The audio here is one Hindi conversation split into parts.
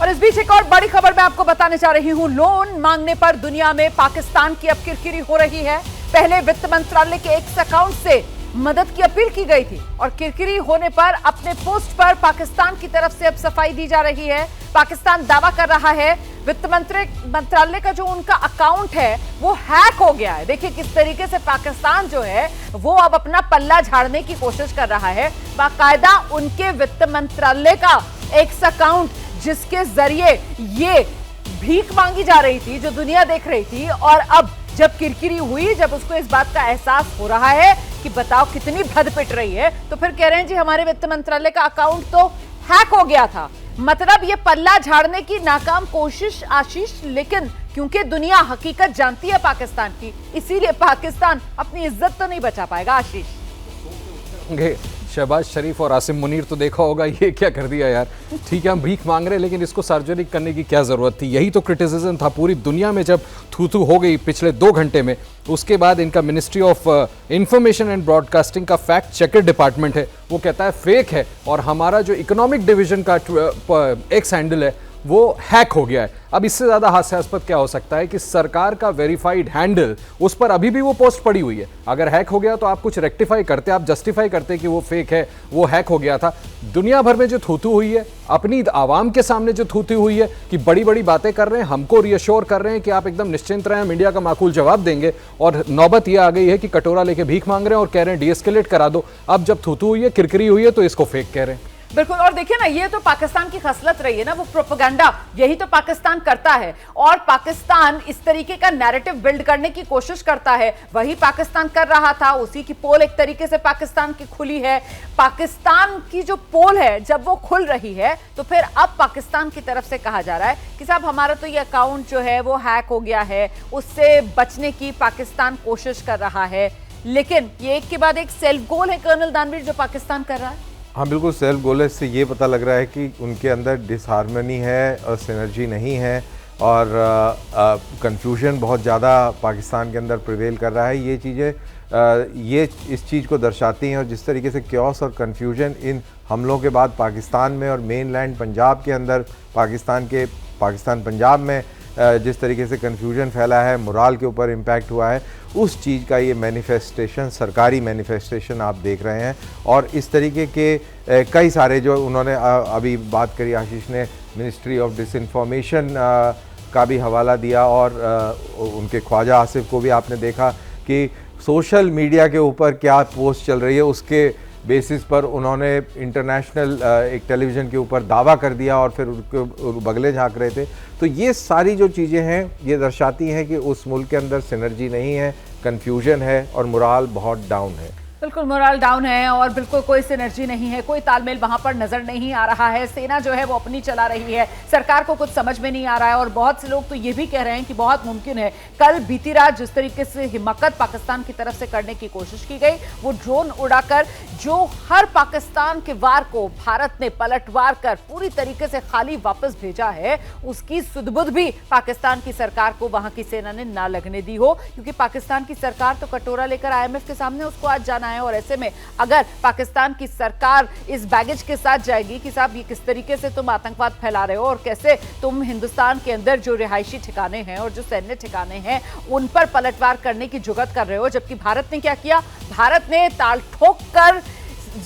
और इस बीच एक और बड़ी खबर मैं आपको बताने जा रही हूं। लोन मांगने पर दुनिया में पाकिस्तान की अब किरकिरी हो रही है। पहले वित्त मंत्रालय के एक अकाउंट से मदद की अपील की गई थी और किरकिरी होने पर अपने पोस्ट पर पाकिस्तान की तरफ से अब सफाई दी जा रही है। पाकिस्तान दावा कर रहा है वित्त मंत्रालय का जो उनका अकाउंट है वो हैक हो गया है। देखिए किस तरीके से पाकिस्तान जो है वो अब अपना पल्ला झाड़ने की कोशिश कर रहा है। बाकायदा उनके वित्त मंत्रालय का एक अकाउंट जिसके जरिए ये भीख मांगी जा रही थी, जो दुनिया देख रही थी, और अब जब किरकिरी हुई, जब उसको इस बात का एहसास हो रहा है कि बताओ कितनी भद पिट रही है, तो फिर कह रहे हैं जी हमारे वित्त मंत्रालय का अकाउंट तो हैक हो गया था। मतलब ये पल्ला झाड़ने की नाकाम कोशिश आशीष, लेकिन क्योंकि दुनिया हकीकत जानती है पाकिस्तान की, इसीलिए पाकिस्तान अपनी इज्जत तो नहीं बचा पाएगा। आशीष, शहबाज शरीफ और आसिम मुनीर तो देखा होगा ये क्या कर दिया यार। ठीक है हम भीख मांग रहे हैं लेकिन इसको सार्वजनिक करने की क्या जरूरत थी। यही तो क्रिटिसिज्म था पूरी दुनिया में जब थू हो गई पिछले 2 घंटे में। उसके बाद इनका ministry of information and broadcasting का फैक्ट चेकर डिपार्टमेंट है, वो कहता है फेक है, और हमारा जो इकोनॉमिक डिवीजन का एक्स हैंडल है वो हैक हो गया है। अब इससे ज्यादा हास्यास्पद क्या हो सकता है कि सरकार का वेरीफाइड हैंडल, उस पर अभी भी वो पोस्ट पड़ी हुई है। अगर हैक हो गया तो आप कुछ रेक्टिफाई करते, आप जस्टिफाई करते कि वो फेक है, वो हैक हो गया था। दुनिया भर में जो थूथू हुई है, अपनी आवाम के सामने जो थूथू हुई है कि बड़ी बड़ी बातें कर रहे हैं, हमको रियश्योर कर रहे हैं कि आप एकदम निश्चिंत रहें, मीडिया का माकूल जवाब देंगे, और नौबत यह आ गई है कि कटोरा लेके भीख मांग रहे हैं और कह रहे हैं डीएस्केलेट करा दो। अब जब थूथू हुई है, किरकिरी हुई है, तो इसको फेक कह रहे हैं। बिल्कुल। और देखिए ना, ये तो पाकिस्तान की खसलत रही है ना, वो प्रोपेगेंडा, यही तो पाकिस्तान करता है। और पाकिस्तान इस तरीके का नैरेटिव बिल्ड करने की कोशिश करता है, वही पाकिस्तान कर रहा था। उसी की पोल एक तरीके से पाकिस्तान की खुली है। पाकिस्तान की जो पोल है जब वो खुल रही है, तो फिर अब पाकिस्तान की तरफ से कहा जा रहा है कि साहब हमारा तो ये अकाउंट जो है वो हैक हो गया है, उससे बचने की पाकिस्तान कोशिश कर रहा है। लेकिन ये एक के बाद एक सेल्फ गोल है कर्नल दानवीर जो पाकिस्तान कर रहा है। हाँ बिल्कुल, सेल्फ गोल है। इससे ये पता लग रहा है कि उनके अंदर डिसहार्मनी है और सिनर्जी नहीं है, और कंफ्यूजन बहुत ज़्यादा पाकिस्तान के अंदर प्रिवेल कर रहा है। ये चीज़ें ये इस चीज़ को दर्शाती हैं, और जिस तरीके से क्योस और कंफ्यूजन इन हमलों के बाद पाकिस्तान में और मेनलैंड पंजाब के अंदर, पाकिस्तान पंजाब में जिस तरीके से कन्फ्यूजन फैला है, मोराल के ऊपर इम्पैक्ट हुआ है, उस चीज़ का ये मैनिफेस्टेशन, सरकारी मैनिफेस्टेशन आप देख रहे हैं। और इस तरीके के कई सारे जो उन्होंने अभी बात करी, आशीष ने मिनिस्ट्री ऑफ डिसइंफॉर्मेशन का भी हवाला दिया, और उनके ख्वाजा आसिफ को भी आपने देखा कि सोशल मीडिया के ऊपर क्या पोस्ट चल रही है, उसके बेसिस पर उन्होंने इंटरनेशनल एक टेलीविज़न के ऊपर दावा कर दिया और फिर उनको बगले झांक रहे थे। तो ये सारी जो चीज़ें हैं ये दर्शाती हैं कि उस मुल्क के अंदर सिनर्जी नहीं है, कन्फ्यूजन है और मोराल बहुत डाउन है। बिल्कुल मोरल डाउन है और बिल्कुल कोई सिनर्जी नहीं है, कोई तालमेल वहां पर नजर नहीं आ रहा है। सेना जो है वो अपनी चला रही है, सरकार को कुछ समझ में नहीं आ रहा है। और बहुत से लोग तो ये भी कह रहे हैं कि बहुत मुमकिन है कल बीती रात जिस तरीके से हिमाकत पाकिस्तान की तरफ से करने की कोशिश की गई, वो ड्रोन उड़ाकर जो हर पाकिस्तान के वार को भारत ने पलटवार कर पूरी तरीके से खाली वापस भेजा है, उसकी सुध-बुध भी पाकिस्तान की सरकार को वहां की सेना ने ना लगने दी हो। क्योंकि पाकिस्तान की सरकार तो कटोरा लेकर आईएमएफ के सामने उसको आज जाना है। और ऐसे में अगर पाकिस्तान की सरकार इस बैगेज के साथ जाएगी कि साहब ये किस तरीके से तुम आतंकवाद फैला रहे हो और कैसे तुम हिंदुस्तान के अंदर जो रिहायशी ठिकाने हैं और जो सैन्य ठिकाने हैं उन पर पलटवार करने की जुगत कर रहे हो, जबकि भारत ने क्या किया, भारत ने ताल ठोक कर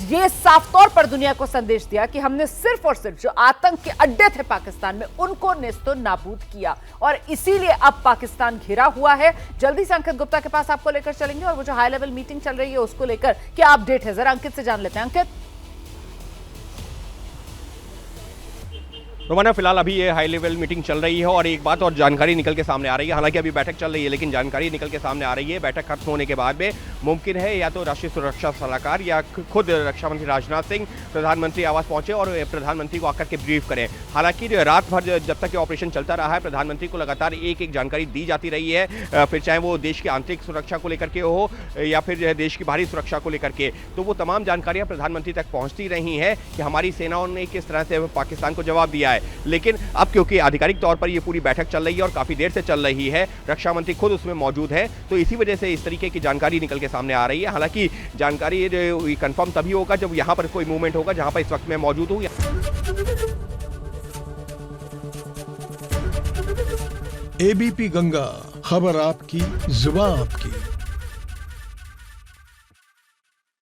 ये साफ तौर पर दुनिया को संदेश दिया कि हमने सिर्फ और सिर्फ जो आतंक के अड्डे थे पाकिस्तान में उनको नेस्तो नाबूद किया। और इसीलिए अब पाकिस्तान घिरा हुआ है। जल्दी से अंकित गुप्ता के पास आपको लेकर चलेंगे और वो जो हाई लेवल मीटिंग चल रही है उसको लेकर क्या अपडेट है, जरा अंकित से जान लेते हैं। अंकित। रोमाना, फिलहाल अभी ये हाई लेवल मीटिंग चल रही है और एक बात और जानकारी निकल के सामने आ रही है। हालांकि अभी बैठक चल रही है लेकिन जानकारी निकल के सामने आ रही है बैठक खत्म होने के बाद में मुमकिन है या तो राष्ट्रीय सुरक्षा सलाहकार या खुद रक्षा मंत्री राजनाथ सिंह प्रधानमंत्री आवास पहुंचे और प्रधानमंत्री को आकर के ब्रीफ करें। हालांकि रात भर जब तक ये ऑपरेशन चलता रहा है प्रधानमंत्री को लगातार एक एक जानकारी दी जाती रही है, फिर चाहे वो देश की आंतरिक सुरक्षा को लेकर के हो या फिर देश की बाहरी सुरक्षा को लेकर के, तो वो तमाम जानकारियां प्रधानमंत्री तक पहुंचती रही हैं कि हमारी सेनाओं ने किस तरह से पाकिस्तान को जवाब दिया है। लेकिन अब क्योंकि आधिकारिक तौर पर ये पूरी बैठक चल रही है और काफी देर से चल रही है, रक्षा मंत्री खुद उसमें मौजूद है, तो इसी वजह से इस तरीके की जानकारी निकल के सामने आ रही है। हालांकि जानकारी कंफर्म तभी होगा जब यहां पर कोई मूवमेंट होगा जहां पर इस वक्त मैं मौजूद हूं। एबीपी गंगा, खबर आपकी, जुबान आपकी।